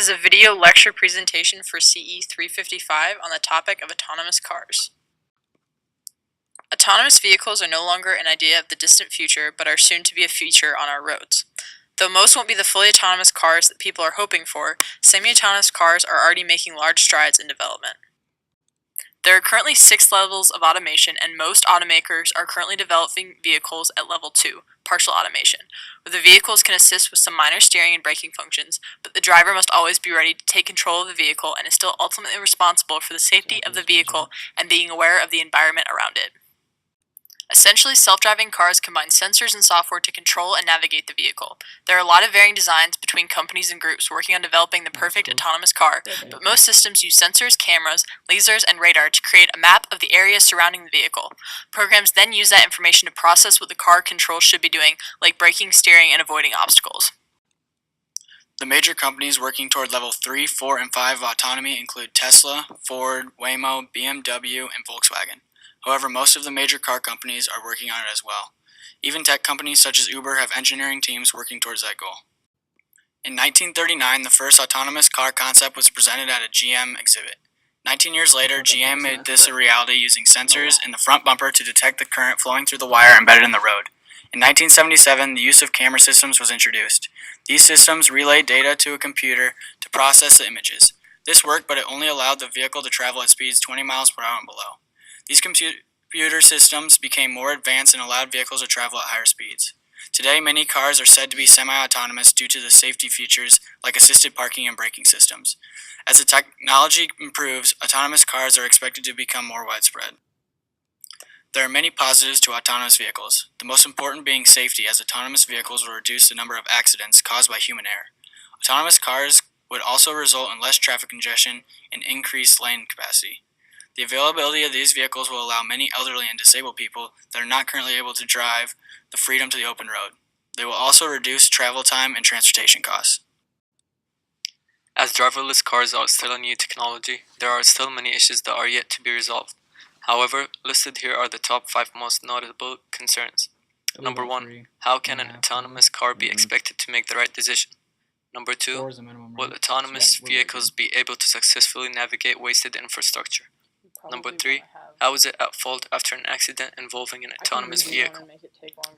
This is a video lecture presentation for CE 355 on the topic of autonomous cars. Autonomous vehicles are no longer an idea of the distant future, but are soon to be a feature on our roads. Though most won't be the fully autonomous cars that people are hoping for, semi-autonomous cars are already making large strides in development. There are currently 6 levels of automation, and most automakers are currently developing vehicles at level 2, partial automation, where the vehicles can assist with some minor steering and braking functions, but the driver must always be ready to take control of the vehicle and is still ultimately responsible for the safety of the vehicle and being aware of the environment around it. Essentially, self-driving cars combine sensors and software to control and navigate the vehicle. There are a lot of varying designs between companies and groups working on developing the perfect autonomous car, but most systems use sensors, cameras, lasers, and radar to create a map of the area surrounding the vehicle. Programs then use that information to process what the car controls should be doing, like braking, steering, and avoiding obstacles. The major companies working toward level 3, 4, and 5 of autonomy include Tesla, Ford, Waymo, BMW, and Volkswagen. However, most of the major car companies are working on it as well. Even tech companies such as Uber have engineering teams working towards that goal. In 1939, the first autonomous car concept was presented at a GM exhibit. 19 years later, GM made this a reality using sensors in the front bumper to detect the current flowing through the wire embedded in the road. In 1977, the use of camera systems was introduced. These systems relayed data to a computer to process the images. This worked, but it only allowed the vehicle to travel at speeds 20 miles per hour and below. These computer systems became more advanced and allowed vehicles to travel at higher speeds. Today, many cars are said to be semi-autonomous due to the safety features like assisted parking and braking systems. As the technology improves, autonomous cars are expected to become more widespread. There are many positives to autonomous vehicles, the most important being safety, as autonomous vehicles will reduce the number of accidents caused by human error. Autonomous cars would also result in less traffic congestion and increased lane capacity. The availability of these vehicles will allow many elderly and disabled people that are not currently able to drive the freedom to the open road. They will also reduce travel time and transportation costs. As driverless cars are still a new technology, there are still many issues that are yet to be resolved. However, listed here are the top 5 most notable concerns. Number 1. How can an autonomous car be expected to make the right decision? Number 2. Will autonomous vehicles be able to successfully navigate wasted infrastructure? Number 3. How is it at fault after an accident involving an autonomous vehicle?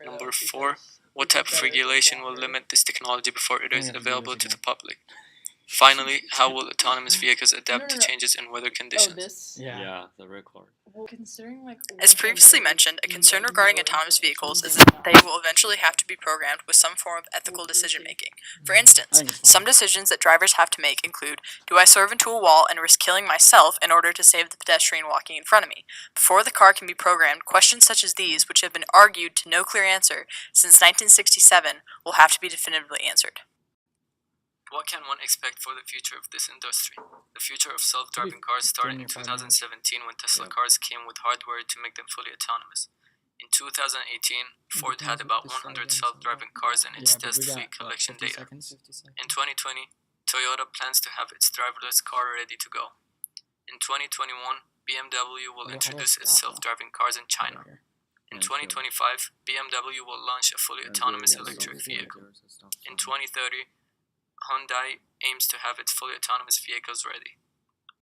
Number 4. What type of regulation will limit this technology before it is available to the public? Finally, how will autonomous vehicles adapt to changes in weather conditions? The record. As previously mentioned, a concern regarding autonomous vehicles is that they will eventually have to be programmed with some form of ethical decision-making. For instance, some decisions that drivers have to make include, do I swerve into a wall and risk killing myself in order to save the pedestrian walking in front of me? Before the car can be programmed, questions such as these, which have been argued to no clear answer since 1967, will have to be definitively answered. What can one expect for the future of this industry? The future of self-driving cars started in 2017 when Tesla cars came with hardware to make them fully autonomous. In 2018, Ford had about 100 self-driving cars in its test fleet collection data. In 2020, Toyota plans to have its driverless car ready to go. In 2021, BMW will introduce its self-driving cars in China. In 2025, BMW will launch a fully autonomous electric vehicle. In 2030, Hyundai aims to have its fully autonomous vehicles ready.